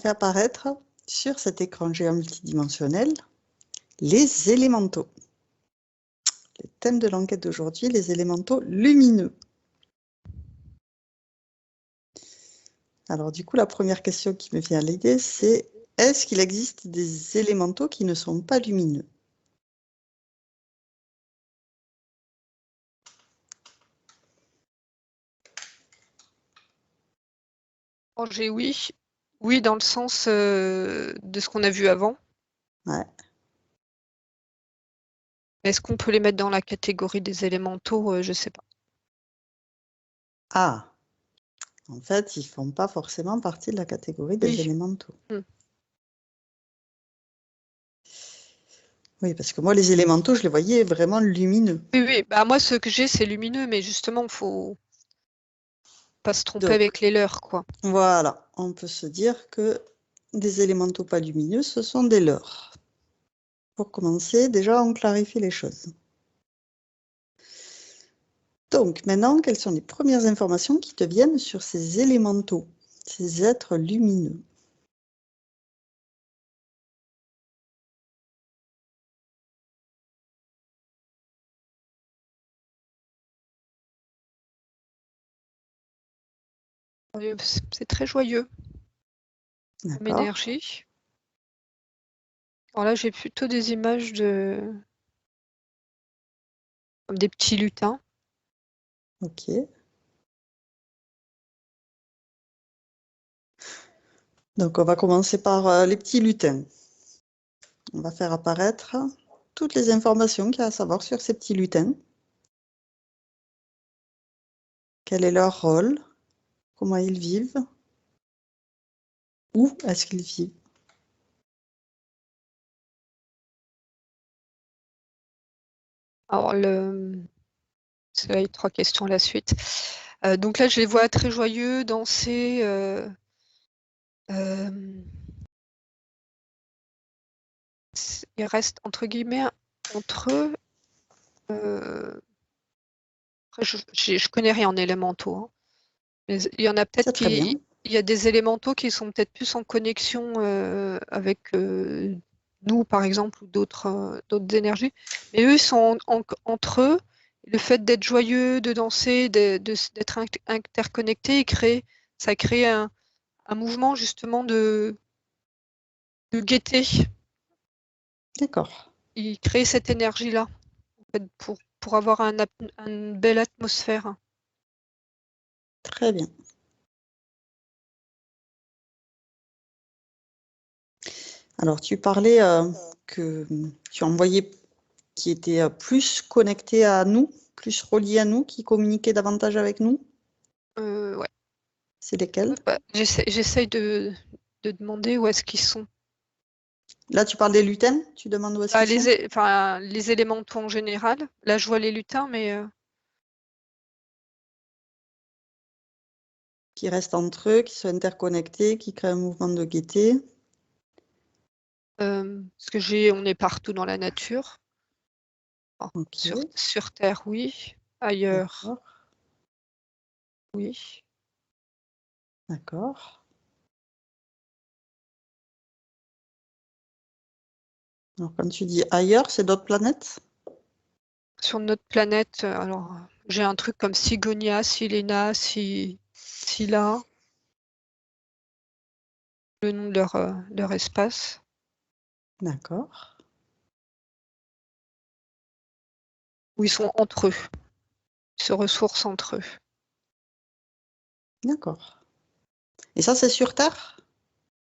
fait apparaître sur cet écran géant multidimensionnel les élémentaux. Le thème de l'enquête d'aujourd'hui, les élémentaux lumineux. Alors du coup, la première question qui me vient à l'idée, c'est est-ce qu'il existe des élémentaux qui ne sont pas lumineux? J'ai oui. Oui, dans le sens de ce qu'on a vu avant. Ouais. Est-ce qu'on peut les mettre dans la catégorie des élémentaux? Je sais pas. Ah, en fait, ils ne font pas forcément partie de la catégorie des Oui. élémentaux. Oui, parce que moi, les élémentaux, je les voyais vraiment lumineux. Oui, oui. Bah, moi, ce que j'ai, c'est lumineux, mais justement, il ne faut pas se tromper Donc, avec les leurs, quoi. voilà, on peut se dire que des élémentaux pas lumineux, ce sont des leurres. Pour commencer, déjà, on clarifie les choses. Donc, maintenant, quelles sont les premières informations qui te viennent sur ces élémentaux, ces êtres lumineux? C'est très joyeux comme D'accord. énergie. Alors là, j'ai plutôt des images comme des petits lutins. Ok. Donc, on va commencer par les petits lutins. On va faire apparaître toutes les informations qu'il y a à savoir sur ces petits lutins. Quel est leur rôle? Comment ils vivent? Où est-ce qu'ils vivent? Alors, c'est les 3 questions à la suite. Donc là, je les vois très joyeux, danser. Ils restent entre guillemets entre eux. Après, je connais rien en élémentaux, hein. Mais il y en a peut-être C'est très bien. il y a des élémentaux qui sont peut-être plus en connexion avec nous, par exemple, ou d'autres énergies. Mais eux, ils sont entre eux. Le fait d'être joyeux, de danser, d'être interconnecté, ça crée un mouvement justement de gaieté. D'accord. Il crée cette énergie-là en fait, pour avoir une belle atmosphère. Très bien. Alors, tu parlais que tu en voyais qui étaient plus connectés à nous, plus reliés à nous, qui communiquaient davantage avec nous. Ouais. C'est lesquels? Bah, j'essaye de demander où est-ce qu'ils sont. Là, tu parles des lutins? Tu demandes où est-ce Bah, qu'ils sont? les élémentaux en général. Là, je vois les lutins, mais Qui restent entre eux, qui sont interconnectés, qui créent un mouvement de gaieté. parce que on est partout dans la nature. Bon, Ok, sur Terre, oui. Ailleurs, d'accord, oui. d'accord. Alors, quand tu dis ailleurs, c'est d'autres planètes? Sur notre planète, alors, j'ai un truc comme Sigonia, Silena, Scylla, le nom de leur espace. D'accord, Où ils sont entre eux. Ils se ressourcent entre eux. d'accord. Et ça, c'est sur Terre?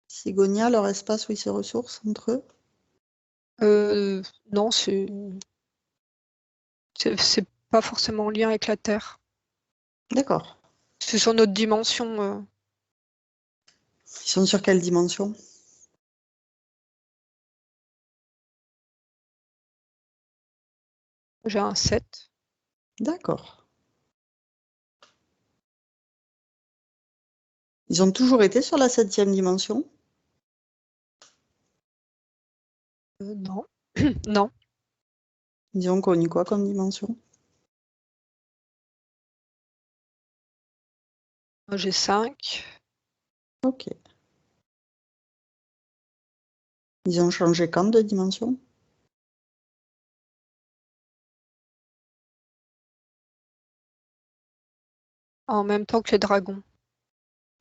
Sigonia, leur espace où ils se ressourcent entre eux? Non, c'est pas forcément en lien avec la Terre. D'accord. C'est sur notre dimension. Ils sont sur quelle dimension? J'ai un 7. D'accord. Ils ont toujours été sur la 7e dimension? Non. Non. Ils ont connu quoi comme dimension? Moi, j'ai 5. Ok. Ils ont changé quand de dimension? En même temps que les dragons.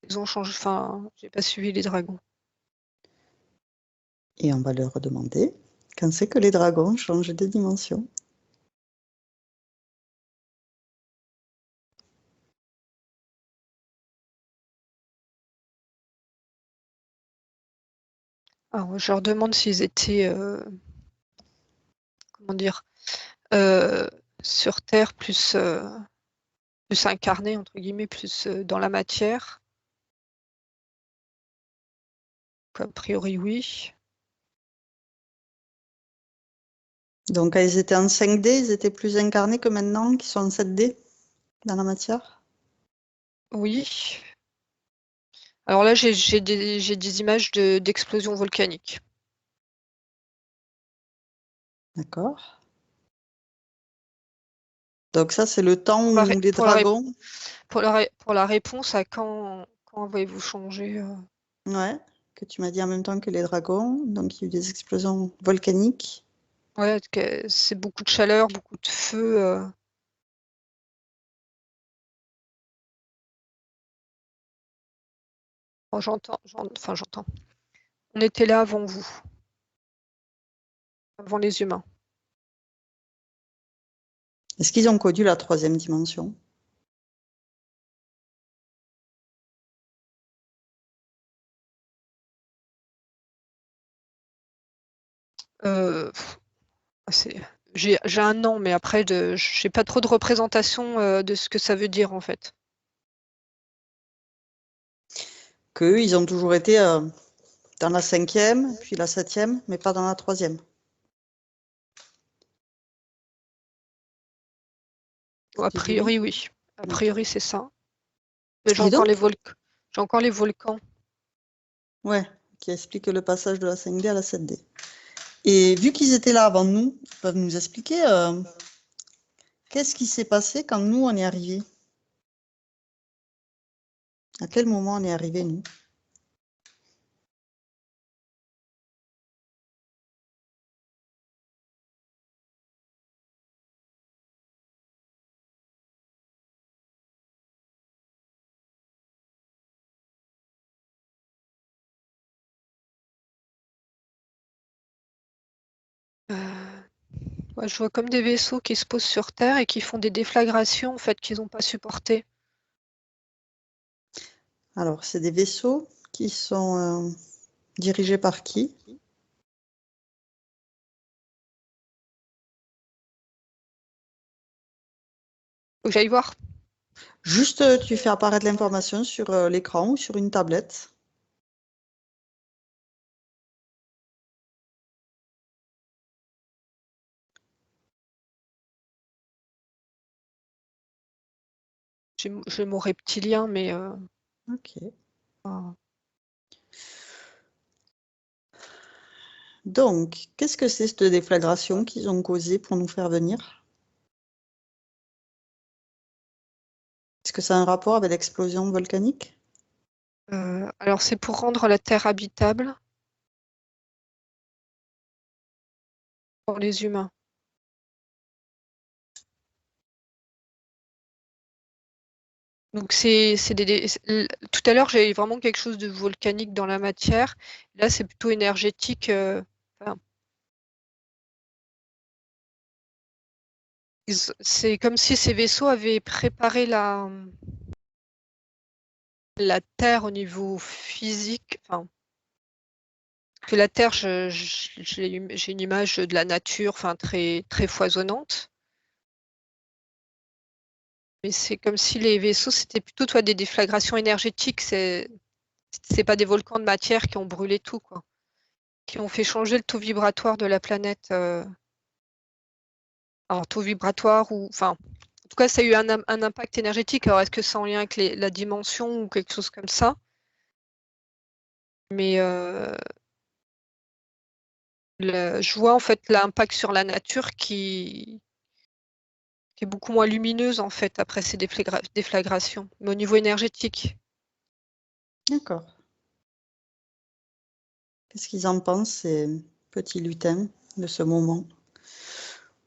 Ils ont changé, enfin, j'ai pas suivi les dragons. Et on va leur demander quand c'est que les dragons changent de dimension. Alors, je leur demande s'ils étaient, comment dire, sur Terre plus incarnés, entre guillemets, plus dans la matière. A priori, oui. Donc, quand ils étaient en 5D, ils étaient plus incarnés que maintenant, qu'ils sont en 7D dans la matière? Oui. Alors là, j'ai des images d'explosions volcaniques. D'accord. Donc ça, c'est le temps Pour la, où les pour la, dragons... pour la réponse à quand avez-vous changé Ouais, que tu m'as dit en même temps que les dragons. Donc, il y a eu des explosions volcaniques. Ouais, c'est beaucoup de chaleur, beaucoup de feu. Oh, j'entends. On était là avant vous, avant les humains. Est-ce qu'ils ont connu la 3e dimension? J'ai un nom, mais après, j'ai pas trop de représentation de ce que ça veut dire en fait. Qu'eux, ils ont toujours été dans la 5e, puis la 7e, mais pas dans la 3e. A Tu dis oui? priori, oui. A Ok. priori, c'est ça. Mais j'ai Et encore donc, les volcans. ouais, qui explique le passage de la 5D à la 7D. Et vu qu'ils étaient là avant nous, ils peuvent nous expliquer qu'est-ce qui s'est passé quand nous, on est arrivés? À quel moment on est arrivés, nous? Ouais, je vois comme des vaisseaux qui se posent sur Terre et qui font des déflagrations en fait qu'ils n'ont pas supportées. Alors, c'est des vaisseaux qui sont dirigés par qui? Faut que j'aille voir. Juste, tu fais apparaître l'information sur l'écran ou sur une tablette. J'ai mon reptilien, mais Ok. ah. Donc, qu'est-ce que c'est cette déflagration qu'ils ont causée pour nous faire venir? Est-ce que ça a un rapport avec l'explosion volcanique? Alors c'est pour rendre la Terre habitable pour les humains. Donc tout à l'heure j'avais vraiment quelque chose de volcanique dans la matière. Là c'est plutôt énergétique. Enfin, c'est comme si ces vaisseaux avaient préparé la Terre au niveau physique. Enfin, que la Terre, j'ai une image de la nature, enfin très très foisonnante. Mais c'est comme si les vaisseaux, c'était plutôt toi, des déflagrations énergétiques. C'est pas des volcans de matière qui ont brûlé tout, quoi. Qui ont fait changer le taux vibratoire de la planète. Alors, taux vibratoire ou. Enfin, en tout cas, ça a eu un impact énergétique. Alors, est-ce que c'est en lien avec la dimension ou quelque chose comme ça? Mais je vois en fait l'impact sur la nature qui est beaucoup moins lumineuse en fait après ces déflagrations, mais au niveau énergétique. D'accord. Qu'est-ce qu'ils en pensent, ces petits lutins, de ce moment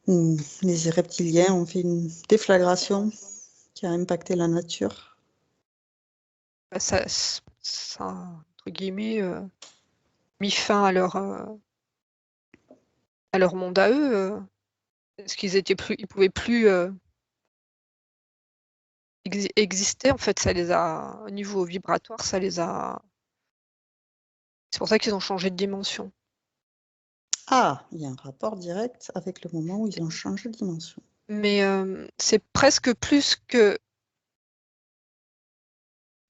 où les reptiliens ont fait une déflagration qui a impacté la nature? Bah, ça, entre guillemets, mis fin à leur monde à eux. Parce qu'ils pouvaient plus exister. En fait, ça les a, au niveau vibratoire, ça les a. C'est pour ça qu'ils ont changé de dimension. Ah, il y a un rapport direct avec le moment où ils ont changé de dimension. Mais c'est presque plus que.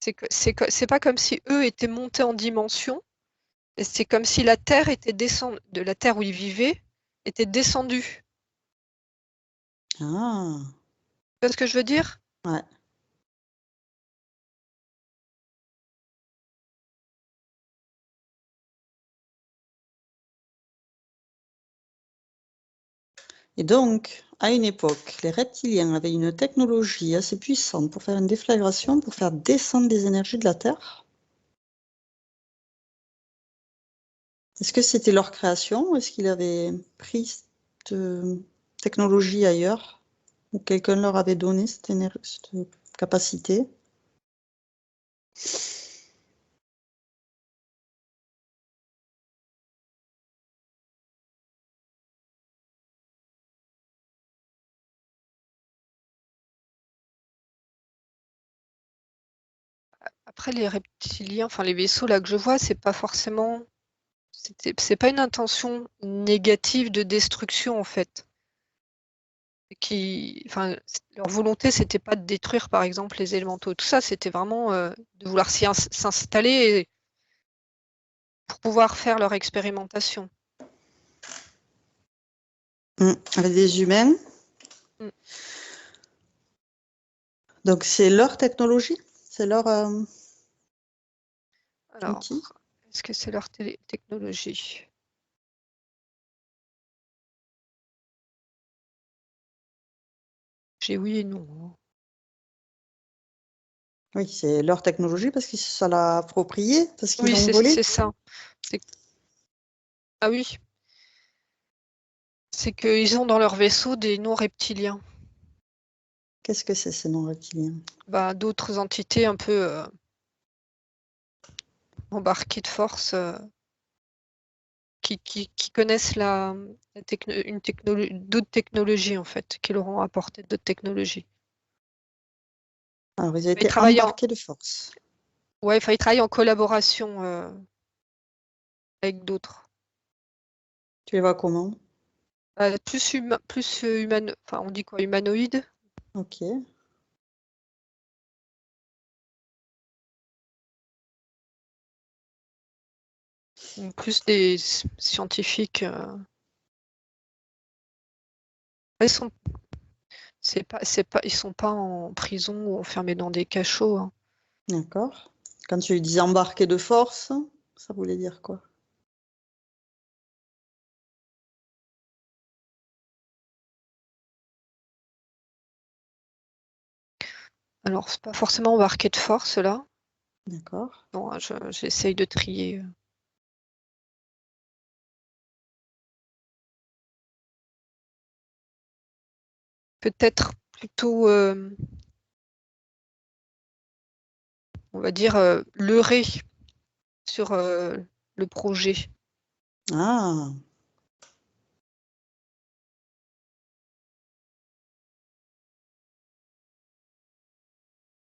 C'est pas comme si eux étaient montés en dimension. Et c'est comme si la Terre était descendue, de la Terre où ils vivaient, était descendue. Ah, Tu vois ce que je veux dire? ouais. Et donc, à une époque, les reptiliens avaient une technologie assez puissante pour faire une déflagration, pour faire descendre les énergies de la Terre. Est-ce que c'était leur création ou est-ce qu'ils avaient pris cette technologie ailleurs ou quelqu'un leur avait donné cette capacité? Après, les reptiliens, enfin les vaisseaux là que je vois, c'est pas forcément. C'est pas une intention négative de destruction en fait. Enfin, leur volonté, c'était pas de détruire par exemple les élémentaux. Tout ça, c'était vraiment de vouloir s'installer pour pouvoir faire leur expérimentation. Avec des humains. Mm. Donc c'est leur technologie, c'est leur Alors, outil. est-ce que c'est leur technologie? J'ai oui et non. Oui, c'est leur technologie parce qu'ils se sont appropriés, parce qu'ils Oui, l'ont volé. c'est ça. Ah oui. C'est qu'ils ont dans leur vaisseau des non-reptiliens. Qu'est-ce que c'est ces non-reptiliens? Bah, d'autres entités un peu embarquées de force qui connaissent d'autres technologies en fait, qui leur ont apporté d'autres technologies. Alors, ils ont Ils été travaillent embarqués de force. ouais, ils travaillent en collaboration avec d'autres. Tu les vois comment? Plus humano, enfin on dit quoi, humanoïde? Ok. Ou plus des scientifiques. Ils sont, ils sont pas en prison ou enfermés dans des cachots, hein. D'accord. Quand tu dis embarqués de force, ça voulait dire quoi? Alors, c'est pas forcément embarqué de force là. D'accord. Non, j'essaye de trier. Peut-être plutôt, on va dire, leurré sur le projet. Ah,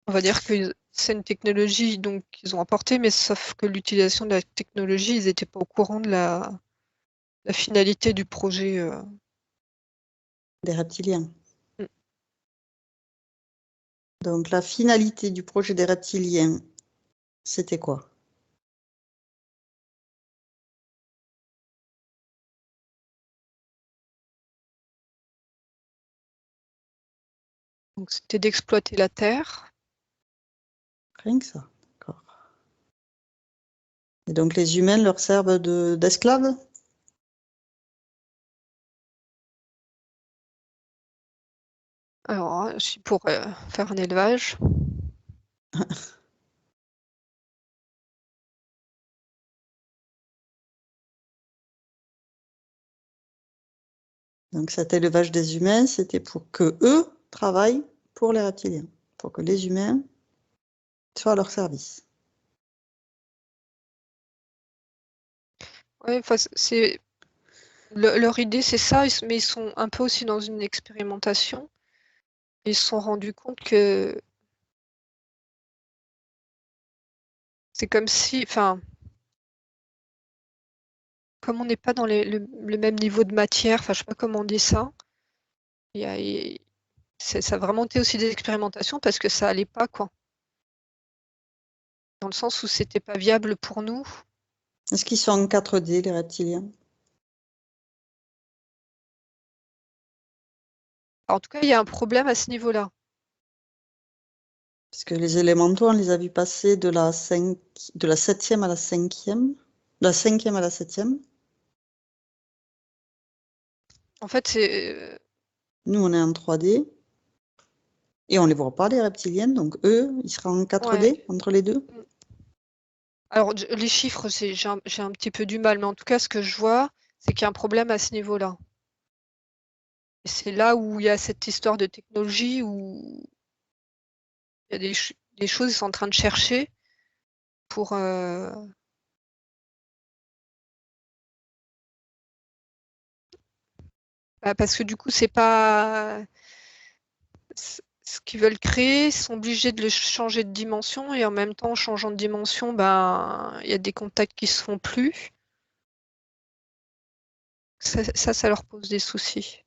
On va dire que c'est une technologie donc qu'ils ont apportée, mais sauf que l'utilisation de la technologie, ils n'étaient pas au courant de la finalité du projet. des reptiliens. Mm. Donc, la finalité du projet des reptiliens, c'était quoi? Donc, c'était d'exploiter la Terre. Rien que ça. D'accord. Et donc, les humains leur servent d'esclaves? Alors, hein, je suis pour faire un élevage. Donc cet élevage des humains, c'était pour que eux travaillent pour les reptiliens, pour que les humains soient à leur service. Ouais, enfin, leur idée, c'est ça, mais ils sont un peu aussi dans une expérimentation. Ils se sont rendus compte que c'est comme si, enfin, comme on n'est pas dans le même niveau de matière, enfin, je sais pas comment on dit ça, ça a vraiment été aussi des expérimentations parce que ça allait pas, quoi. Dans le sens où c'était pas viable pour nous. Est-ce qu'ils sont en 4D, les reptiliens? Alors, en tout cas, il y a un problème à ce niveau-là. Parce que les élémentaux, on les a vus passer de la 7e à la 5e, de la 5e à la 7e. En fait, c'est Nous, on est en 3D. Et on ne les voit pas, les reptiliens, donc eux, ils seront en 4D ouais. entre les deux. Alors, les chiffres, j'ai un petit peu du mal, mais en tout cas, ce que je vois, c'est qu'il y a un problème à ce niveau-là. Et c'est là où il y a cette histoire de technologie où il y a des choses, ils sont en train de chercher pour. Parce que du coup, c'est pas. Ce qu'ils veulent créer, ils sont obligés de le changer de dimension et en même temps, en changeant de dimension, ben, il y a des contacts qui se font plus. Ça leur pose des soucis.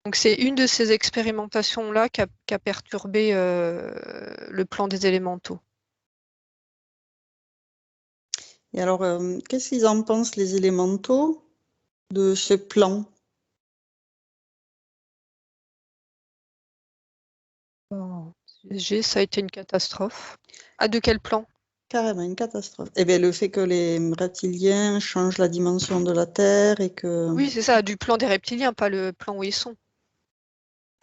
Donc c'est une de ces expérimentations-là qui a perturbé le plan des élémentaux. Et alors, qu'est-ce qu'ils en pensent, les élémentaux, de ce plan? Ça a été une catastrophe. Ah, de quel plan? Carrément, une catastrophe. Eh bien, le fait que les reptiliens changent la dimension de la Terre et que... Oui, c'est ça, du plan des reptiliens, pas le plan où ils sont.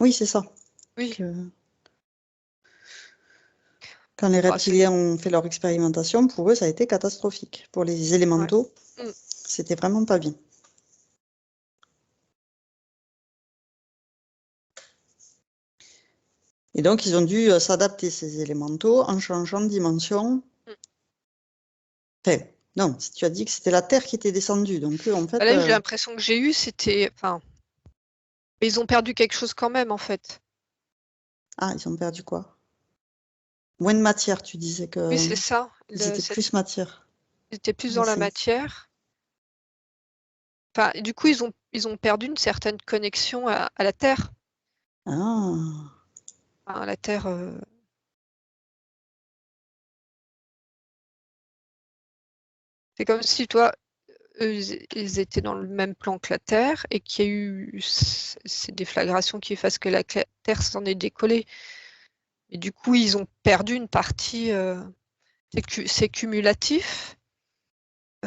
Oui, c'est ça. Oui. Que... Quand les Ah, reptiliens ont fait leur expérimentation, pour eux, ça a été catastrophique. Pour les élémentaux, Mm. c'était vraiment pas bien. Et donc, ils ont dû s'adapter, ces élémentaux, en changeant de dimension. Mm. Enfin, non, tu as dit que c'était la Terre qui était descendue. Donc, eux, en fait... Là, l'impression que j'ai eue, c'était. Enfin, ils ont perdu quelque chose quand même, en fait. Ah, ils ont perdu quoi? Moins de matière, tu disais que Oui, c'est ça. ils étaient plus matière. Ils étaient plus Ah, dans la matière. Enfin, et du coup, ils ont perdu une certaine connexion à la Terre. Ah, Enfin, la Terre. C'est comme si, toi, eux, ils étaient dans le même plan que la Terre et qu'il y a eu ces déflagrations qui fassent que la Terre s'en est décollée. Et du coup, ils ont perdu une partie. C'est cumulatif.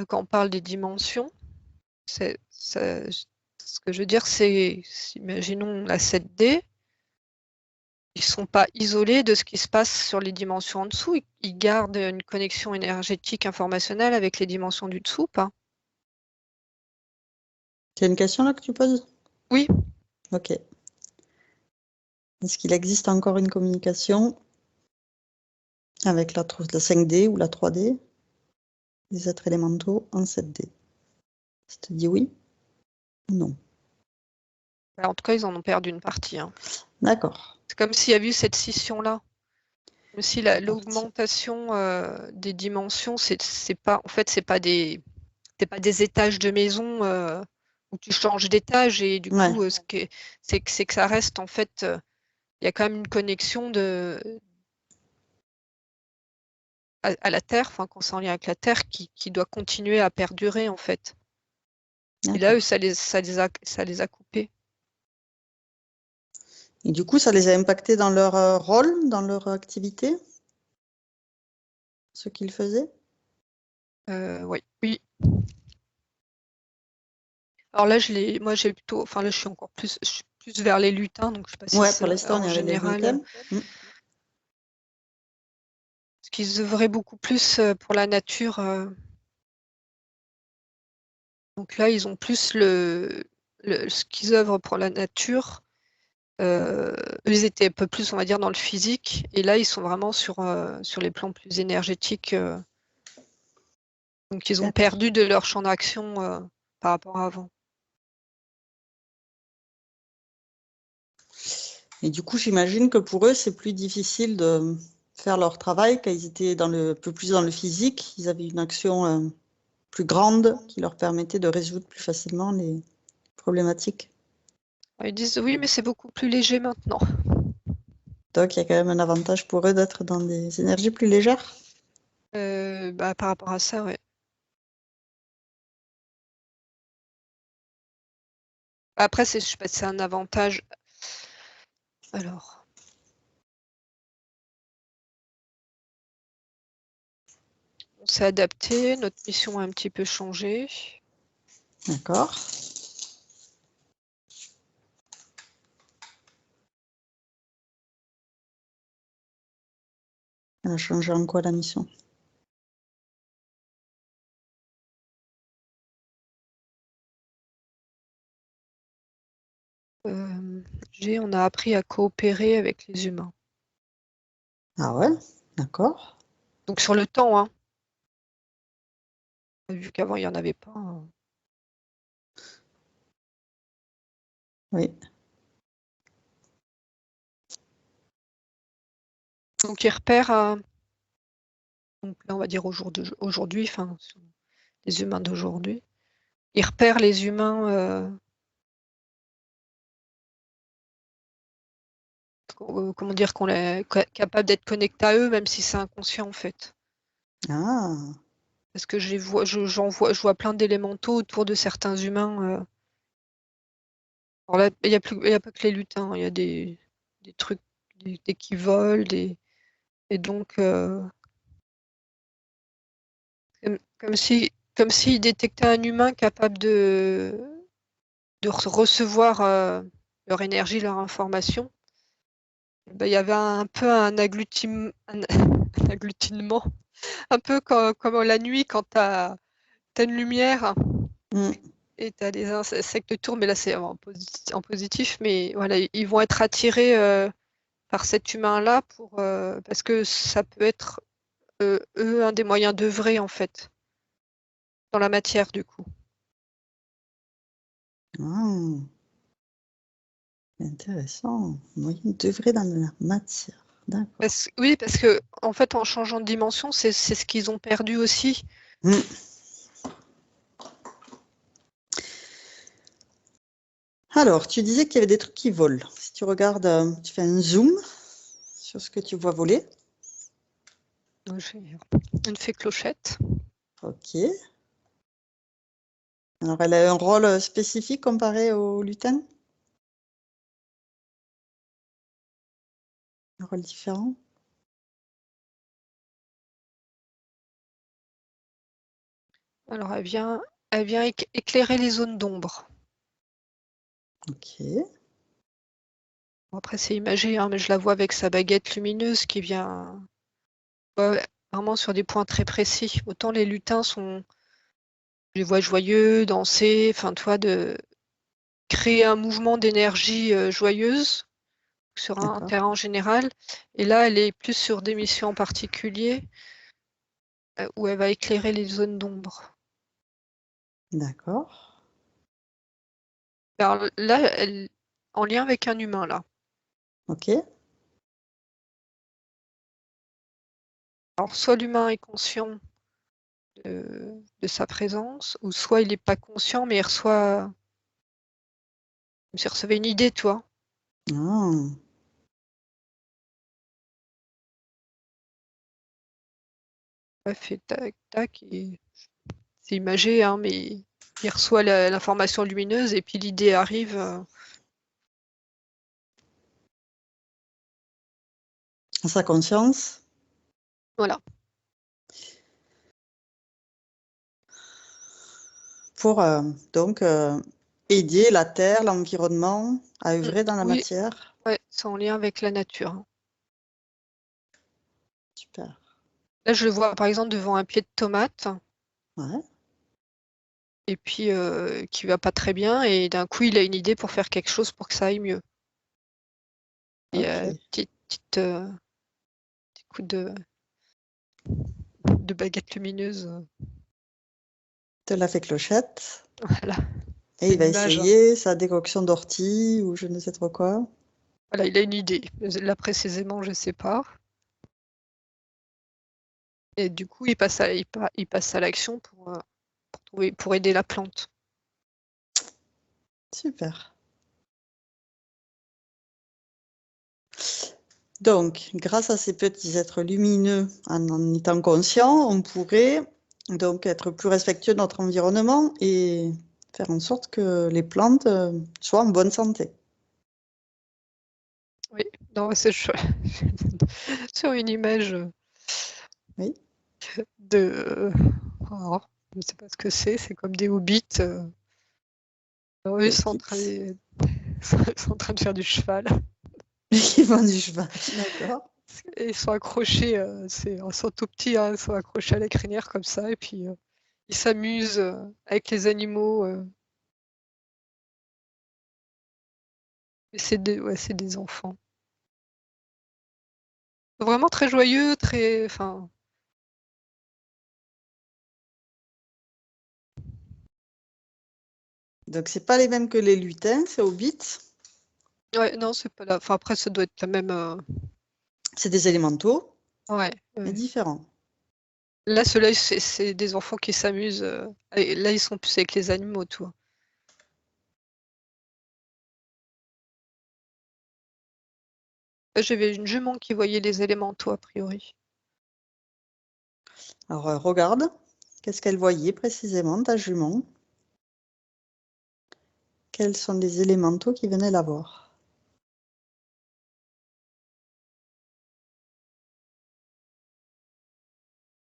Quand on parle des dimensions, ce que je veux dire, c'est, imaginons la 7D, ils ne sont pas isolés de ce qui se passe sur les dimensions en dessous. Ils gardent une connexion énergétique informationnelle avec les dimensions du dessous, pas? c'est une question là que tu poses? Oui. Ok. Est-ce qu'il existe encore une communication avec la 5D ou la 3D des êtres élémentaux en 7D? Je te dis oui ou non? En tout cas, ils en ont perdu une partie. Hein. D'accord. C'est comme s'il y avait eu cette scission-là. Comme si Partie. l'augmentation des dimensions, c'est pas, en fait, c'est pas des étages de maison où tu changes d'étage et du Ouais. coup, c'est que ça reste en fait, il y a quand même une connexion à la Terre, enfin, qu'on s'en lien avec la Terre, qui doit continuer à perdurer en fait. Et là, eux, D'accord. ça les a coupés. Et du coup, ça les a impactés dans leur rôle, dans leur activité, ce qu'ils faisaient? Oui, oui. Alors là, moi, j'ai plutôt, enfin là, je suis plus vers les lutins, donc je sais pas si Ouais, pour c'est l'instant, on en est avec les général. gluten. Parce qu'ils œuvraient beaucoup plus pour la nature. Donc là, ils ont plus ce qu'ils œuvrent pour la nature. Eux, ils étaient un peu plus, on va dire, dans le physique. Et là, ils sont vraiment sur les plans plus énergétiques. Donc, ils ont D'accord. perdu de leur champ d'action par rapport à avant. Et du coup, j'imagine que pour eux, c'est plus difficile de faire leur travail quand ils étaient un peu plus dans le physique. Ils avaient une action plus grande qui leur permettait de résoudre plus facilement les problématiques. Ils disent oui, mais c'est beaucoup plus léger maintenant. Donc, il y a quand même un avantage pour eux d'être dans des énergies plus légères. Par rapport à ça, ouais. Après, je sais pas si c'est un avantage. Alors. On s'est adapté, notre mission a un petit peu changé. D'accord. Elle a changé en quoi la mission? On a appris à coopérer avec les humains. Ah ouais, d'accord. Donc sur le temps, hein. Vu qu'avant il n'y en avait pas. Oui. Donc ils repèrent, donc là on va dire aujourd'hui, enfin les humains d'aujourd'hui. Ils repèrent les humains, comment dire, qu'on est capable d'être connectés à eux, même si c'est inconscient en fait. Ah, Parce que je vois plein d'élémentaux autour de certains humains. Alors là, il n'y a pas que les lutins, il y a des trucs, des qui volent, et donc comme s'ils détectaient un humain capable de recevoir leur énergie, leur information. Ben, il y avait un peu un agglutinement, un peu comme la nuit quand tu as une lumière et tu as des insectes autour, mais là c'est en positif, mais voilà, ils vont être attirés par cet humain-là parce que ça peut être eux un des moyens d'œuvrer en fait dans la matière du coup. ah. Intéressant. Moyen d'œuvrer dans la matière. D'accord. Oui, parce que en fait en changeant de dimension, c'est ce qu'ils ont perdu aussi. Hmm. Alors, tu disais qu'il y avait des trucs qui volent. Si tu regardes, tu fais un zoom sur ce que tu vois voler. Donc, j'ai une fée clochette. Ok. Alors, elle a un rôle spécifique comparé au lutin? Un rôle différent? Alors elle vient éclairer les zones d'ombre. Ok. Bon, après c'est imagé, hein, mais je la vois avec sa baguette lumineuse qui vient vraiment sur des points très précis. Autant les lutins je les vois joyeux, danser, enfin toi de créer un mouvement d'énergie joyeuse sur un D'accord. terrain en général. Et là, elle est plus sur des missions en particulier où elle va éclairer les zones d'ombre. D'accord. Alors là, en lien avec un humain, là. Ok. Alors soit l'humain est conscient de sa présence, ou soit il n'est pas conscient, mais il reçoit, comme s'il recevait une idée, toi. Ah. Ouais, fait tac, tac, et c'est imagé, hein, mais il reçoit l'information lumineuse et puis l'idée arrive. Sa conscience. Voilà. Pour donc aider la Terre, l'environnement à œuvrer dans la Oui, matière. ouais, c'est en lien avec la nature, hein. Super. Là, je le vois par exemple devant un pied de tomate. Ouais. et puis qui va pas très bien, et d'un coup il a une idée pour faire quelque chose pour que ça aille mieux. Et Ok. petit coup de baguette lumineuse. Te l'a fait clochette. Voilà, Et c'est il va l'image, hein. essayer sa décoction d'ortie ou je ne sais trop quoi. Voilà, il a une idée. Là précisément, je sais pas. Et du coup, il passe à l'action pour aider la plante. Super. Donc, grâce à ces petits êtres lumineux, en étant conscient, on pourrait donc être plus respectueux de notre environnement et faire en sorte que les plantes soient en bonne santé. Oui, non, c'est sur une image Oui, de. Oh, je ne sais pas ce que c'est comme des hobbits. Eux, des ils sont en hobbits. train de, ils sont en train de faire du cheval. Qui vendent du cheval, d'accord. Et ils sont accrochés, ils sont tout petits, hein, ils sont accrochés à la crinière comme ça, et puis ils s'amusent avec les animaux. Et c'est des enfants. Vraiment très joyeux, très. Enfin, Donc, c'est pas les mêmes que les lutins, c'est hobbits. ouais, non, c'est pas là. Enfin, après, ça doit être la même. C'est des élémentaux, Ouais, mais ouais. différents. Là, ceux-là, c'est des enfants qui s'amusent. Et là, ils sont plus avec les animaux, toi. Là, j'avais une jument qui voyait les élémentaux, a priori. Alors, regarde, qu'est-ce qu'elle voyait précisément, ta jument? Quels sont les élémentaux qui venaient la voir?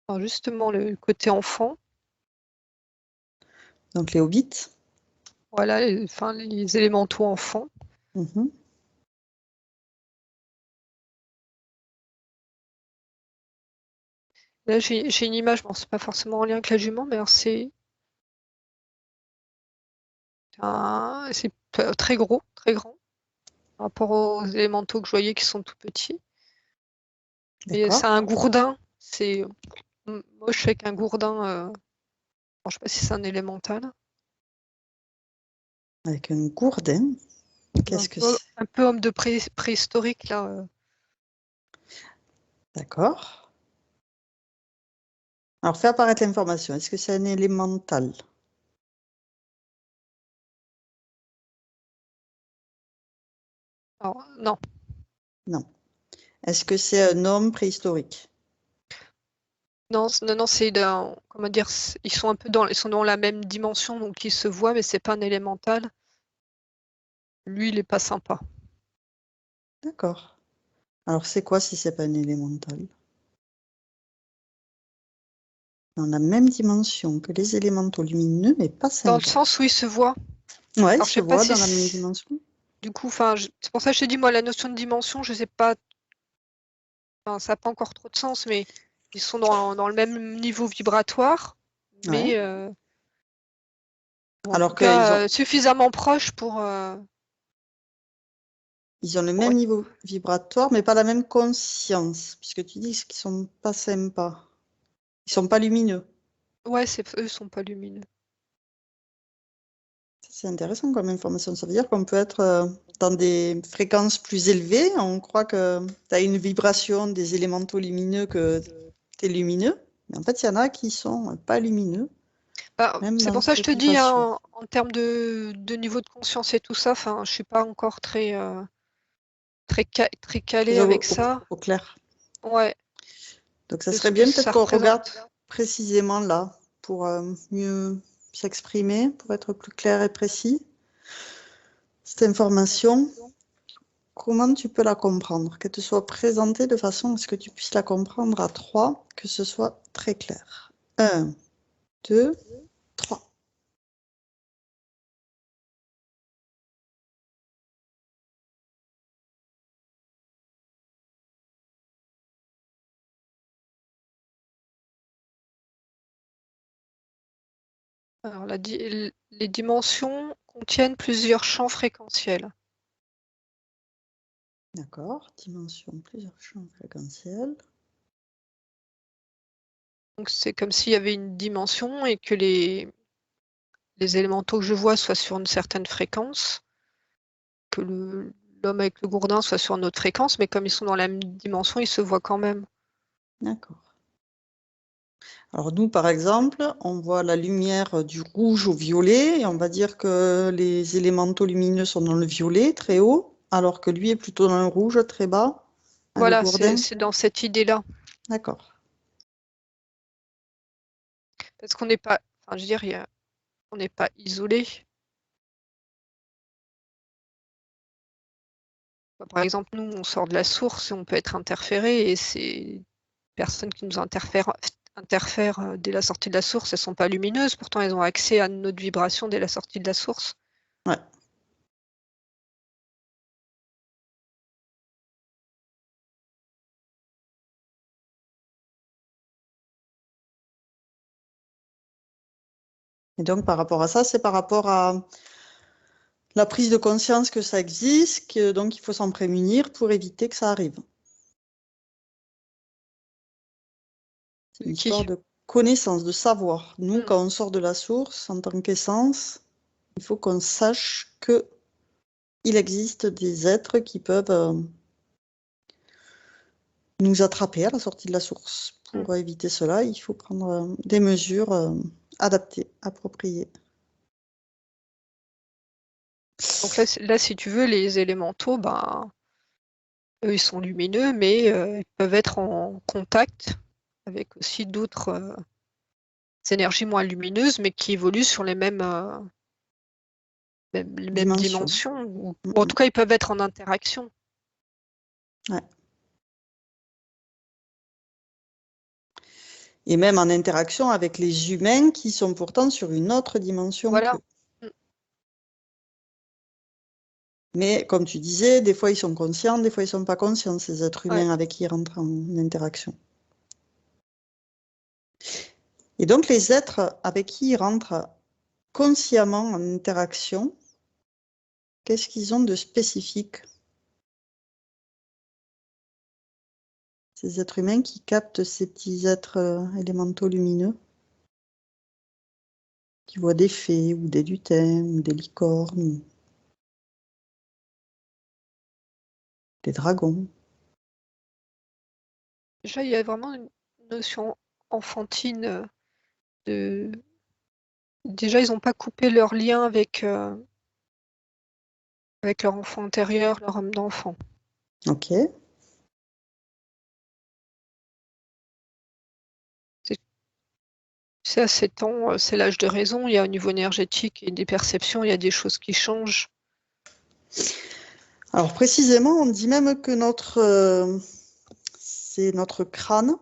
Alors, justement, le côté enfant, Donc, les hobbits. voilà, enfin, les élémentaux enfants. Mhm. Là, j'ai une image, bon, c'est pas forcément en lien avec la jument, mais alors c'est très gros, très grand, par rapport aux élémentaux que je voyais qui sont tout petits. Et c'est D'accord. un gourdin, c'est moche avec un gourdin. Je sais pas si c'est un élémental. Avec un gourdin. Qu'est-ce que c'est? Un peu homme de préhistorique, là. D'accord. Alors, fais apparaître l'information. Est-ce que c'est un élémental? Alors, non, Non. Est-ce que c'est un homme préhistorique? non, non, comment dire, ils sont dans la même dimension, donc ils se voient, mais c'est pas un élémental. Lui, il est pas sympa. D'accord. Alors, c'est quoi si c'est pas un élémental? Dans la même dimension que les élémentaux lumineux, mais pas Dans le sympa. sens où ils se voient. Ouais, il Alors, je se sais pas voit si dans la même dimension. du coup, enfin, c'est pour ça que je te dis, moi, la notion de dimension, je sais pas, enfin, ça n'a pas encore trop de sens, mais ils sont dans le même niveau vibratoire, Ouais. mais ou en tout Alors qu'ils ont, cas suffisamment proches ils ont le pour même niveau vibratoire, mais pas la même conscience, puisque tu dis qu'ils sont pas sympas. Ils sont pas lumineux. Ouais, eux sont pas lumineux. C'est intéressant comme information. Ça veut dire qu'on peut être dans des fréquences plus élevées. On croit que tu as une vibration des élémentaux lumineux, que tu es lumineux. Mais en fait, il y en a qui sont pas lumineux, Bah, même c'est dans pour ça que je cette te dis, vibration. hein, en termes de niveau de conscience et tout ça, enfin, je suis pas encore très calée Très avec ça. au clair. Ouais, Donc, ça de ce serait que bien peut-être ça qu'on regarde représente. précisément là pour mieux s'exprimer, pour être plus clair et précis. Cette information, comment tu peux la comprendre? Qu'elle te soit présentée de façon à ce que tu puisses la comprendre à trois, que ce soit très clair. 1, 2, 3. Alors, les dimensions contiennent plusieurs champs fréquentiels. D'accord. Dimension, plusieurs champs fréquentiels. Donc, c'est comme s'il y avait une dimension et que les élémentaux que je vois soient sur une certaine fréquence, que l'homme avec le gourdin soit sur une autre fréquence, mais comme ils sont dans la même dimension, ils se voient quand même. D'accord. Alors nous, par exemple, on voit la lumière du rouge au violet, et on va dire que les élémentaux lumineux sont dans le violet, très haut, alors que lui est plutôt dans le rouge, très bas, le Voilà, gourdin. c'est dans cette idée-là. D'accord. Parce qu'on n'est pas, enfin, je veux dire, on n'est pas isolé. Par exemple, nous, on sort de la source et on peut être interféré, et ces personnes qui nous interfèrent dès la sortie de la source, elles ne sont pas lumineuses, pourtant elles ont accès à notre vibration dès la sortie de la source. Ouais. Et donc, par rapport à ça, c'est par rapport à la prise de conscience que ça existe, que donc il faut s'en prémunir pour éviter que ça arrive. C'est une histoire de connaissance, de savoir. Nous, quand on sort de la source, en tant qu'essence, il faut qu'on sache que il existe des êtres qui peuvent nous attraper à la sortie de la source. Pour éviter cela, il faut prendre des mesures adaptées, appropriées. Donc là, si tu veux, les élémentaux, ben, eux, ils sont lumineux, mais ils peuvent être en contact avec aussi d'autres énergies moins lumineuses, mais qui évoluent sur les mêmes dimensions. Ou en tout cas, ils peuvent être en interaction. Ouais. Et même en interaction avec les humains qui sont pourtant sur une autre dimension Voilà. qu'eux. Mais comme tu disais, des fois ils sont conscients, des fois ils ne sont pas conscients, ces êtres humains avec qui ils rentrent en interaction. Et donc les êtres avec qui ils rentrent consciemment en interaction, qu'est-ce qu'ils ont de spécifique? Ces êtres humains qui captent ces petits êtres élémentaux lumineux, qui voient des fées ou des lutins ou des licornes, des dragons. Déjà, il y a vraiment une notion enfantine de... Déjà, ils n'ont pas coupé leur lien avec leur enfant intérieur, leur âme d'enfant. Ok. C'est à 7 ans, c'est l'âge de raison, il y a au niveau énergétique et des perceptions, il y a des choses qui changent. Alors précisément, on dit même que c'est notre crâne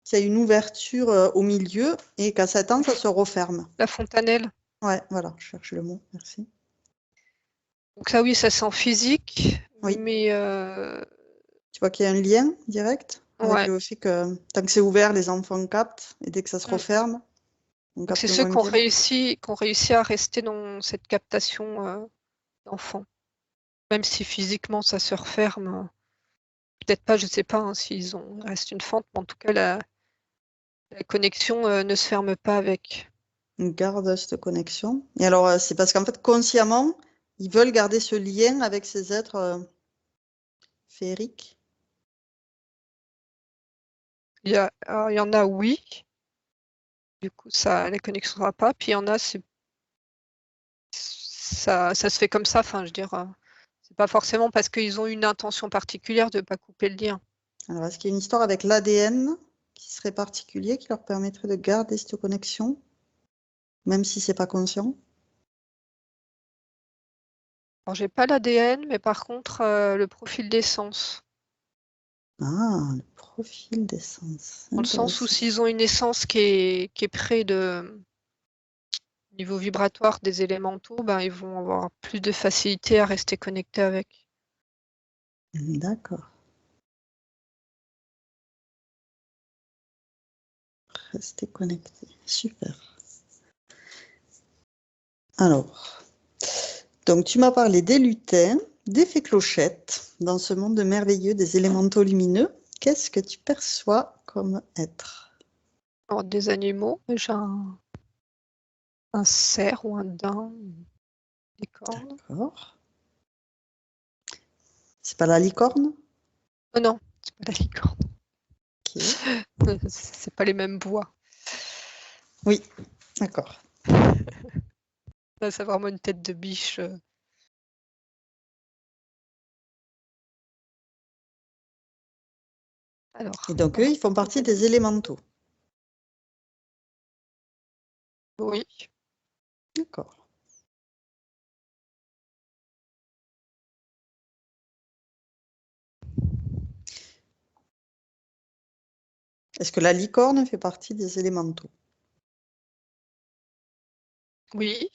qui a une ouverture au milieu et qu'à 7 ans, ça se referme. La fontanelle. Ouais, voilà, je cherche le mot, merci. Donc ça, oui, ça c'est en physique, Oui. mais tu vois qu'il y a un lien direct avec ouais. le fait que tant que c'est ouvert, les enfants captent et dès que ça se referme, on Donc c'est capte ceux moins bien. qui ont réussi à rester dans cette captation d'enfant. Même si physiquement ça se referme, peut-être pas, je sais pas hein, s'ils ont reste une fente, mais en tout cas la connexion ne se ferme pas avec. On garde cette connexion. Et alors, c'est parce qu'en fait, consciemment, ils veulent garder ce lien avec ces êtres féeriques. Il y en a, oui. Du coup, la connexion sera pas. Puis il y en a, ça se fait comme ça. Enfin, je veux dire, c'est pas forcément parce qu'ils ont une intention particulière de pas couper le lien. Alors, est-ce qu'il y a une histoire avec l'ADN qui serait particulier, qui leur permettrait de garder cette connexion, même si c'est pas conscient? Alors, j'ai pas l'ADN, mais par contre, le profil d'essence. Ah, le profil d'essence. Dans le sens où Intéressant. s'ils ont une essence qui est près de niveau vibratoire des élémentaux, ben, ils vont avoir plus de facilité à rester connectés avec. D'accord. Rester connecté. Super. Alors, donc tu m'as parlé des lutins, des fées clochettes. Dans ce monde merveilleux des élémentaux lumineux, qu'est-ce que tu perçois comme être? Alors, des animaux, déjà un cerf ou un daim, des cornes. D'accord. C'est pas la licorne? Oh non, c'est pas la licorne. Ok. C'est pas les mêmes voix. Oui, d'accord. Là, c'est vraiment une tête de biche. Alors, Et donc, eux, ils font partie des élémentaux. oui. D'accord. Est-ce que la licorne fait partie des élémentaux? Oui.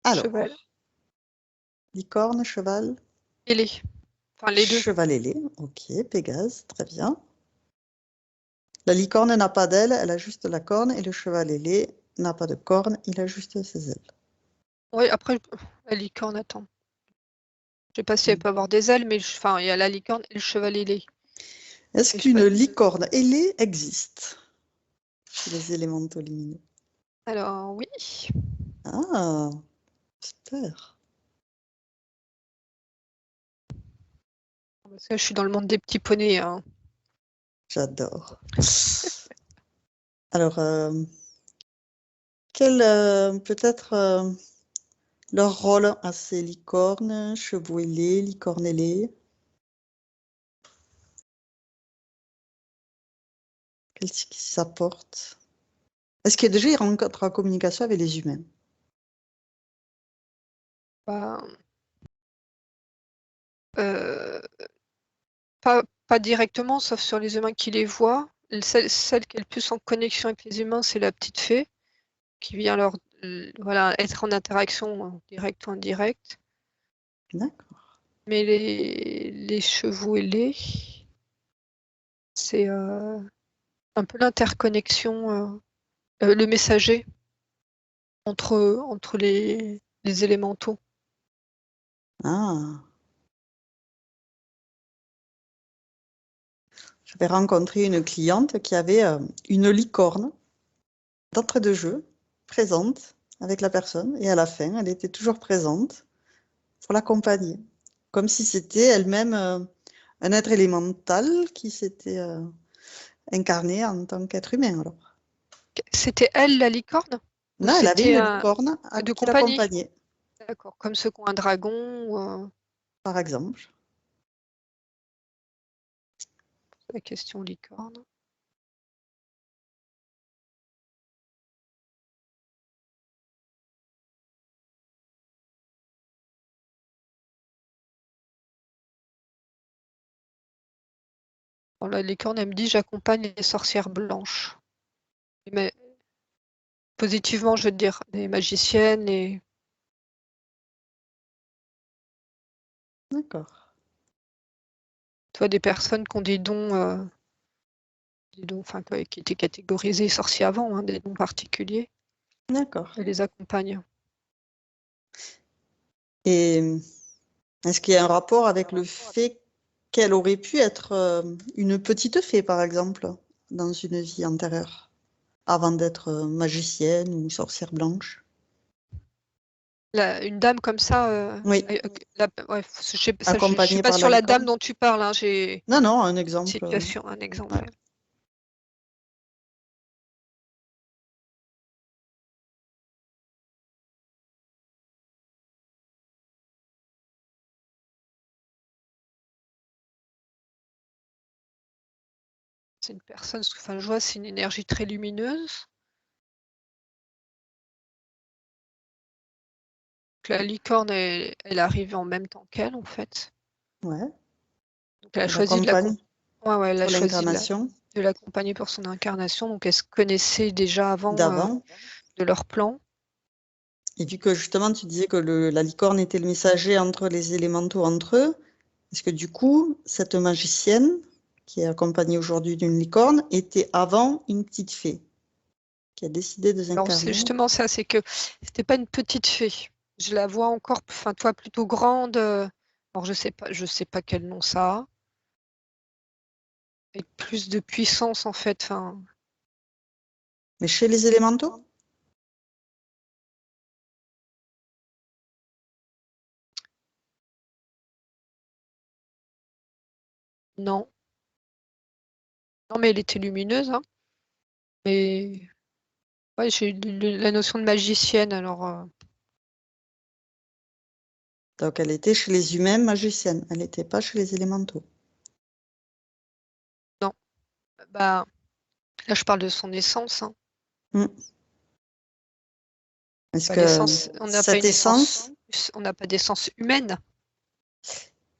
Alors, Cheval. licorne, cheval, Ailé. Enfin, les deux. cheval ailé. Ok, Pégase, très bien. La licorne n'a pas d'aile, elle a juste la corne, et le cheval ailé n'a pas de corne, il a juste ses ailes. Oui, après, la licorne, attends. Je sais pas si elle peut avoir des ailes, mais enfin, il y a la licorne et le cheval ailé. Est-ce Et je sais qu'une pas- licorne ailée existe chez les élémentaux lumineux? Alors, oui. Ah, super. Parce que je suis dans le monde des petits poneys, hein. J'adore. Alors, peut-être leur rôle à ces licornes, chevaux ailés, licornes ailées? Qu'est-ce qu'ils s'apportent? Est-ce que déjà ils rentrent en communication avec les humains? Bah, euh, pas directement, sauf sur les humains qui les voient. Celle qui est le plus en connexion avec les humains, c'est la petite fée, qui vient voilà, être en interaction directe ou indirecte. D'accord. Mais les chevaux ailés, c'est un peu l'interconnexion, le messager entre les élémentaux. Ah. J'avais rencontré une cliente qui avait une licorne d'entrée de jeu, présente avec la personne, et à la fin, elle était toujours présente pour l'accompagner, comme si c'était elle-même un être élémental qui s'était incarné en tant qu'être humain. Alors. C'était elle, la licorne? Ou Là, elle avait c'était une licorne de qui compagnie? l'accompagnait, D'accord, comme ceux qui ont un dragon ou par exemple. la question licorne. Bon, la licorne, elle me dit j'accompagne les sorcières blanches. Mais positivement, je veux dire, les magiciennes, D'accord. toi, des personnes qui ont des dons, enfin, qui étaient catégorisés sorciers avant, hein, des dons particuliers, D'accord. elle les accompagne. Et est-ce qu'il y a un rapport avec le fait qu'elle aurait pu être une petite fée, par exemple, dans une vie antérieure, avant d'être magicienne ou sorcière blanche? Une dame comme ça, Oui, ouais, je suis accompagnée pas par la sur la dame licorne. dont tu parles, hein, j'ai Non, non, un une exemple. situation, un exemple. Ouais. Ouais. C'est une personne, enfin, je vois, c'est une énergie très lumineuse. La licorne, elle arrive en même temps qu'elle, en fait. Ouais. Donc, elle a Elle choisi l'accompagne ouais, elle a pour choisi l'incarnation de l'accompagner pour son incarnation. Donc, elle se connaissait déjà avant d'avant. de leur plan. Et vu que justement tu disais que la licorne était le messager entre les élémentaux entre eux, est-ce que du coup, cette magicienne, qui est accompagnée aujourd'hui d'une licorne, était avant une petite fée? qui a décidé de Alors, c'est s'incarner. justement ça, c'est que c'était pas une petite fée. Je la vois encore, enfin, toi, plutôt grande. Alors, je sais pas quel nom ça a. Avec plus de puissance, en fait. Enfin, Mais chez les élémentaux? non. Non, mais elle était lumineuse, hein. Mais ouais, j'ai eu la notion de magicienne, alors. Donc elle était chez les humains magiciennes, elle n'était pas chez les élémentaux. Non. Bah, là, je parle de son essence, hein. Hmm. Est-ce Bah, que l'essence, on n'a pas cette une essence, on n'a pas d'essence humaine.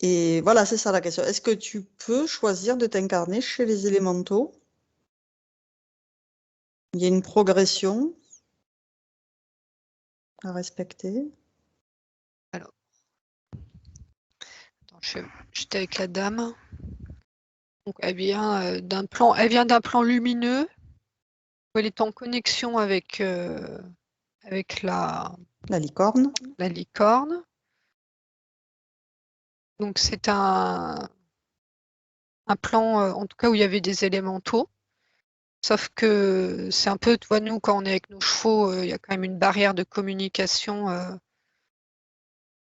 et voilà, c'est ça la question. Est-ce que tu peux choisir de t'incarner chez les élémentaux? Il y a une progression à respecter. Alors, attends, j'étais avec la dame. Donc, elle vient d'un plan lumineux où elle est en connexion avec la La licorne. Donc, c'est un plan, en tout cas, où il y avait des élémentaux. Sauf que c'est un peu, tu vois, nous, quand on est avec nos chevaux, il y a quand même une barrière de communication.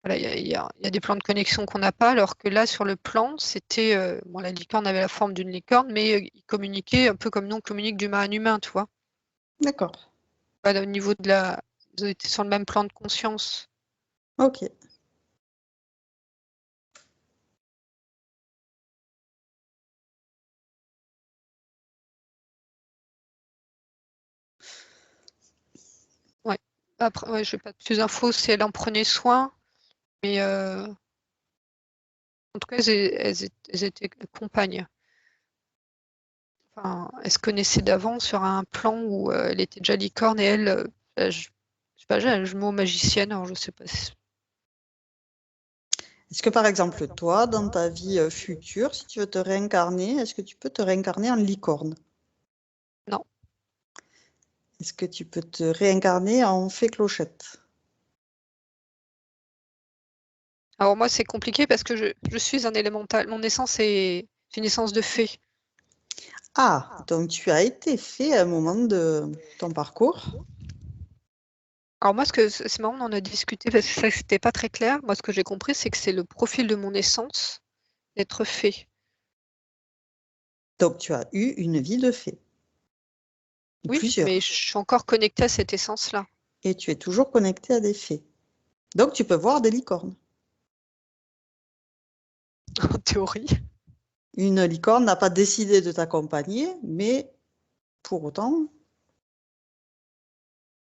Voilà, il y a des plans de connexion qu'on n'a pas, alors que là, sur le plan, c'était. Bon, la licorne avait la forme d'une licorne, mais il communiquait un peu comme nous, on communique d'humain à humain, tu vois. D'accord. Voilà, au niveau de la. Ils étaient sur le même plan de conscience. Ok. Ouais. Après, ouais, je n'ai pas plus d'infos si elle en prenait soin, mais en tout cas, elles étaient compagnes. Enfin, elles se connaissaient d'avant sur un plan où elle était déjà licorne et elle, je sais pas, j'ai le mot magicienne, alors je sais pas si. Est-ce que par exemple, toi, dans ta vie future, si tu veux te réincarner, est-ce que tu peux te réincarner en licorne? Non. Est-ce que tu peux te réincarner en fée clochette? Alors moi, c'est compliqué parce que je suis un élémental. Mon essence est une essence de fée. Ah, donc tu as été fée à un moment de ton parcours. Alors moi, c'est marrant, on en a discuté parce que ça, c'était pas très clair. Moi, ce que j'ai compris, c'est que c'est le profil de mon essence d'être fée. Donc tu as eu une vie de fée. Ou Oui, mais plusieurs. je suis encore connectée à cette essence-là. Et tu es toujours connecté à des fées. Donc tu peux voir des licornes. En théorie. Une licorne n'a pas décidé de t'accompagner, mais pour autant,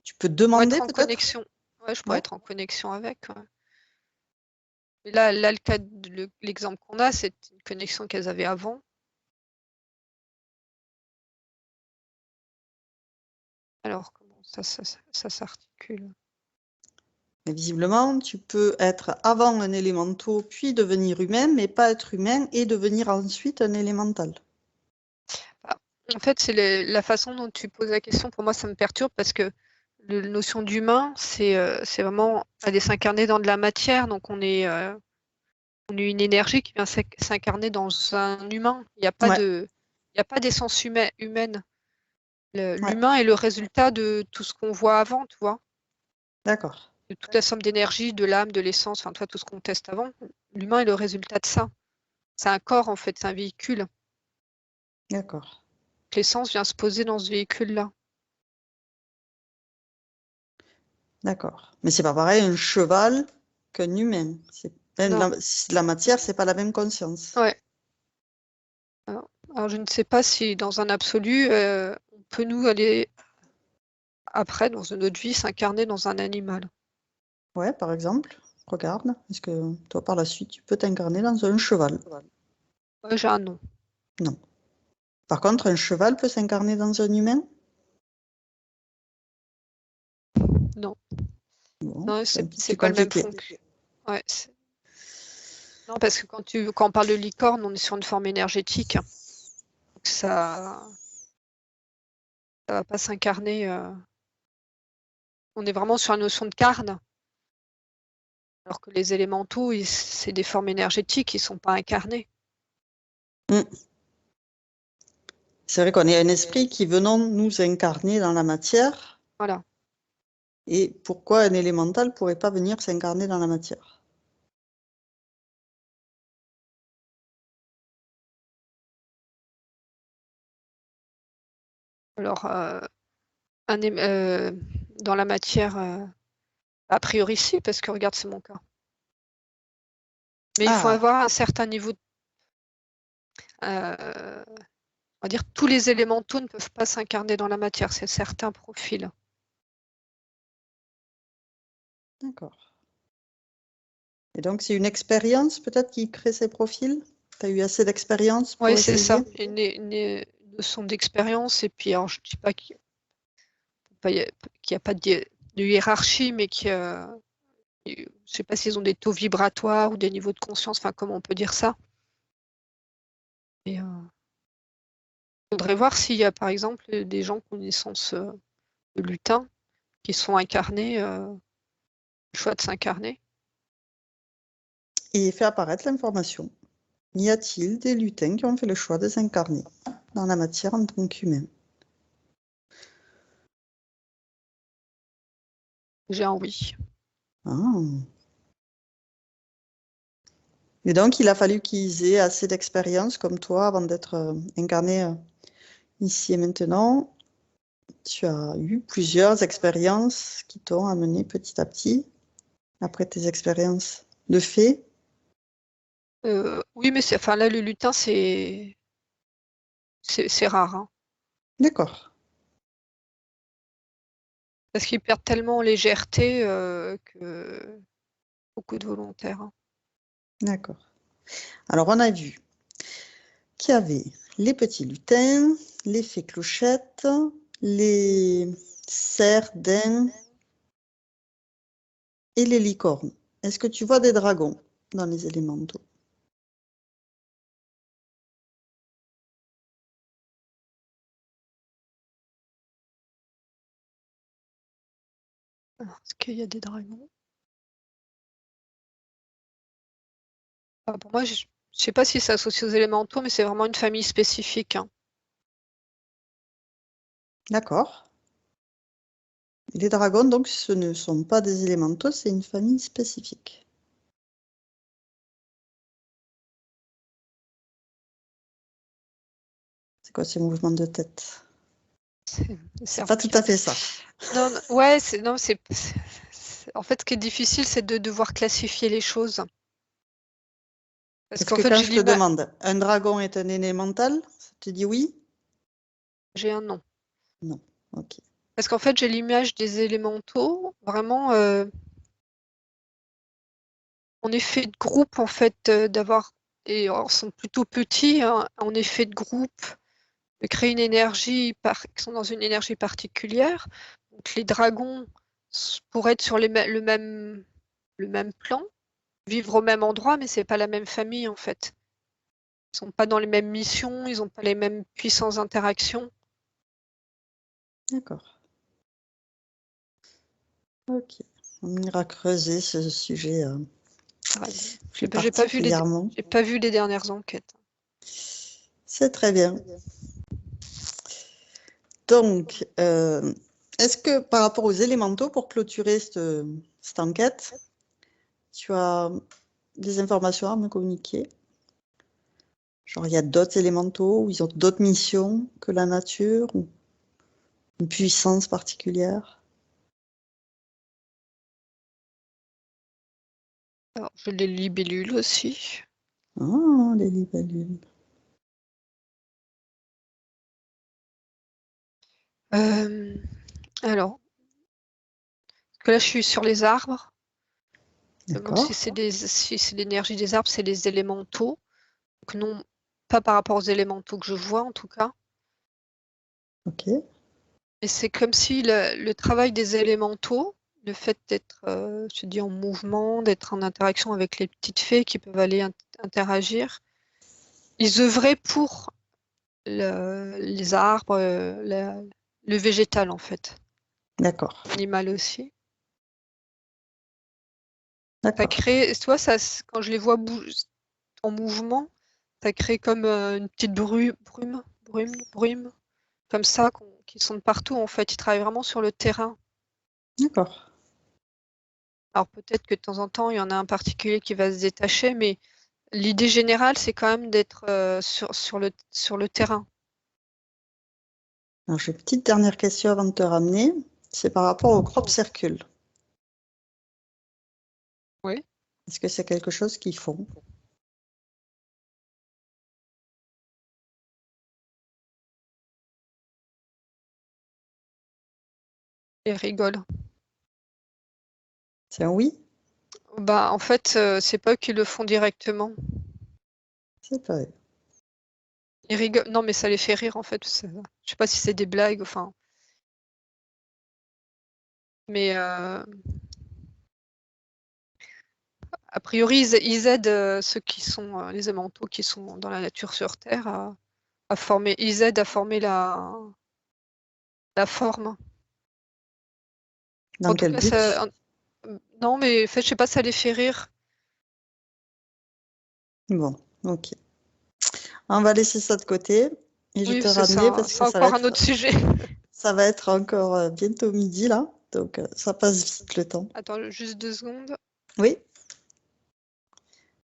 tu peux Pour demander être en peut-être? connexion. Ouais, je pourrais Ouais. être en connexion avec. Ouais. Mais là, le cas l'exemple qu'on a, c'est une connexion qu'elles avaient avant. Alors, comment ça s'articule? Mais visiblement, tu peux être avant un élémental, puis devenir humain, mais pas être humain et devenir ensuite un élémental. Bah, en fait, c'est la façon dont tu poses la question, pour moi, ça me perturbe parce que la notion d'humain, c'est vraiment aller s'incarner dans de la matière. Donc, on est une énergie qui vient s'incarner dans un humain. Il n'y a pas Ouais, d'essence humaine. ouais, L'humain est le résultat de tout ce qu'on voit avant, tu vois. d'accord, De toute la somme d'énergie, de l'âme, de l'essence, enfin, toi, tout ce qu'on teste avant. L'humain est le résultat de ça. C'est un corps, en fait, c'est un véhicule. d'accord, L'essence vient se poser dans ce véhicule-là. d'accord. Mais c'est pas pareil un cheval qu'un humain. Non. La matière, c'est pas la même conscience. Ouais. Alors, je ne sais pas si dans un absolu, on peut nous aller après, dans une autre vie, s'incarner dans un animal. Ouais, par exemple, regarde, est-ce que toi, par la suite, tu peux t'incarner dans un cheval? Ouais, j'ai un nom. Non. Par contre, un cheval peut s'incarner dans un humain? Non, Bon, non, c'est un peu c'est plus pas le même compliqué. fonction. Ouais, non, parce que quand on parle de licorne, on est sur une forme énergétique. Donc ça ça va pas s'incarner. On est vraiment sur la notion de carne. Alors que les élémentaux, c'est des formes énergétiques, ils ne sont pas incarnés. C'est vrai qu'on est un esprit qui venons nous incarner dans la matière. Voilà. Et pourquoi un élémental ne pourrait pas venir s'incarner dans la matière? Alors, dans la matière, a priori si, parce que regarde, c'est mon cas. Mais il faut avoir un certain niveau. On va dire tous les élémentaux ne peuvent pas s'incarner dans la matière, c'est certains profils. D'accord. Et donc, c'est une expérience peut-être qui crée ces profils? Tu as eu assez d'expérience pour Oui, c'est ça. essayer? Une notion d'expérience. Et puis, alors, je ne dis pas qu'il n'y a pas de hiérarchie, mais je ne sais pas s'ils ont des taux vibratoires ou des niveaux de conscience, enfin, comment on peut dire ça. Et il faudrait voir s'il y a, par exemple, des gens qui ont une naissance de lutin qui sont incarnés, le choix de s'incarner. Et fait apparaître l'information. Y a-t-il des lutins qui ont fait le choix de s'incarner dans la matière en tant qu'humains? J'ai un oui. Et donc, il a fallu qu'ils aient assez d'expérience comme toi avant d'être incarné ici et maintenant. Tu as eu plusieurs expériences qui t'ont amené petit à petit, après tes expériences de fait. Oui, mais enfin, là, le lutin, c'est rare. Hein. D'accord. Parce qu'ils perdent tellement en légèreté que beaucoup de volontaires. Hein. D'accord. Alors, on a vu qu'il y avait les petits lutins, les fées clochettes, les cerfs, daims et les licornes. Est-ce que tu vois des dragons dans les élémentaux? Est-ce qu'il y a des dragons? Pour moi, je ne sais pas si c'est associé aux élémentaux, mais c'est vraiment une famille spécifique. Hein. D'accord. Les dragons, donc, ce ne sont pas des élémentaux, c'est une famille spécifique. C'est quoi ces mouvements de tête? C'est pas tout à fait ça. Non, ouais, non, en fait, ce qui est difficile, c'est de devoir classifier les choses. Parce que quand je te demande, un dragon est un élémental, tu dis oui? J'ai un non. Non, ok. Parce qu'en fait, j'ai l'image des élémentaux, vraiment en effet de groupe, en fait, d'avoir, et ils sont plutôt petits, hein, en effet de groupe, de créer une énergie, qui sont dans une énergie particulière. Donc les dragons pourraient être sur le même plan, vivre au même endroit, mais c'est pas la même famille en fait. Ils sont pas dans les mêmes missions, ils n'ont pas les mêmes puissances d'interactions. D'accord. Ok. On ira creuser ce sujet plus particulièrement. J'ai pas vu les dernières enquêtes. C'est très bien. Donc, est-ce que par rapport aux élémentaux, pour clôturer cette enquête, tu as des informations à me communiquer? Genre, il y a d'autres élémentaux, ou ils ont d'autres missions que la nature, ou une puissance particulière? Alors, j'ai les libellules aussi. Ah, les libellules. Alors, parce que là, je suis sur les arbres. Je me demande D'accord. si c'est l'énergie des arbres, c'est les élémentaux. Donc non, pas par rapport aux élémentaux que je vois en tout cas. Ok. Et c'est comme si le travail des élémentaux, le fait d'être, je dis, en mouvement, d'être en interaction avec les petites fées qui peuvent aller interagir, ils œuvraient pour les arbres, le végétal en fait, D'accord. l'animal aussi. Ça D'accord. crée, toi, ça, quand je les vois en mouvement, ça crée comme une petite brume, comme ça, qui sont de partout en fait. Ils travaillent vraiment sur le terrain. D'accord. Alors peut-être que de temps en temps, il y en a un particulier qui va se détacher, mais l'idée générale, c'est quand même d'être sur le terrain. Alors, j'ai une petite dernière question avant de te ramener. C'est par rapport au crop circle. Oui. Est-ce que c'est quelque chose qu'ils font? Ils rigolent. C'est un oui? Bah, en fait, c'est pas eux qui le font directement. C'est pas eux. Ils rigolent. Non, mais ça les fait rire en fait. Je sais pas si c'est des blagues, enfin. Mais a priori, ils aident ceux qui sont les élémentaux qui sont dans la nature sur Terre à former. Ils aident à former la forme. Dans En tout quel cas, but? non, mais en fait, je sais pas, ça les fait rire. Bon, ok. On va laisser ça de côté et je vais Oui, te c'est ramener ça. parce C'est que encore un autre sujet. ça va être encore bientôt midi là. Donc ça passe vite le temps. Attends, juste 2 secondes. Oui?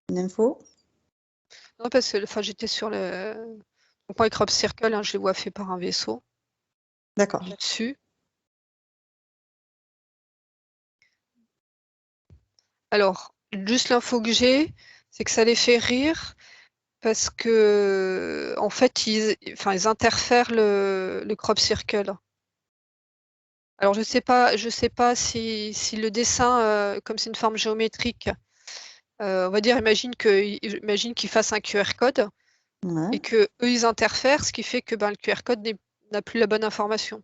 Une info? Non, parce que enfin, j'étais sur le. Donc, moi, les crop circle, hein, je les vois faits par un vaisseau D'accord. dessus. Alors, juste l'info que j'ai, c'est que ça les fait rire parce que, en fait, ils interfèrent le crop circle. Alors, je sais pas si le dessin, comme c'est une forme géométrique, on va dire, imagine qu'ils fassent un QR code Ouais, et que eux ils interfèrent, ce qui fait que le QR code n'a plus la bonne information.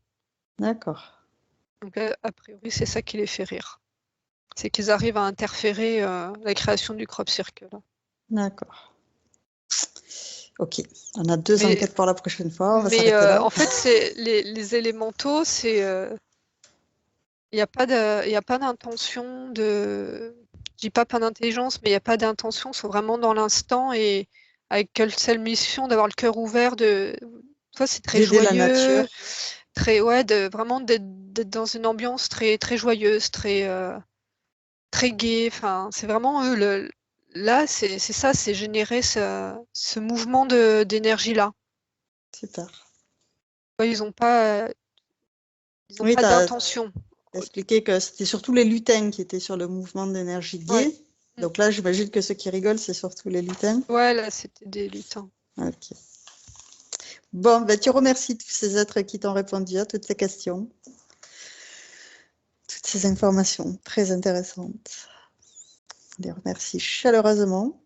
d'accord. Donc, a priori, c'est ça qui les fait rire. C'est qu'ils arrivent à interférer la création du crop circle. D'accord. Ok. On a 2 Mais, enquêtes pour la prochaine fois. On va mais s'arrêter là. en fait, c'est les élémentaux, c'est il n'y a pas d'intention de. Je dis pas d'intelligence, mais il n'y a pas d'intention, ils sont vraiment dans l'instant et avec quelle seule mission d'avoir le cœur ouvert Toi, c'est très D'aider la nature. joyeux, très ouais, vraiment d'être dans une ambiance très très joyeuse, très gaie. Enfin, c'est vraiment eux là, c'est ça, c'est générer ce mouvement d'énergie là. Super. Ouais, ils ont Oui, pas tu as d'intention. expliqué que c'était surtout les lutins qui étaient sur le mouvement d'énergie Ouais. gay. Donc là, j'imagine que ceux qui rigolent, c'est surtout les lutins. Ouais, là, c'était des lutins. Ok. Bon, ben, tu remercies tous ces êtres qui t'ont répondu à toutes ces questions, toutes ces informations très intéressantes. Je les remercie chaleureusement.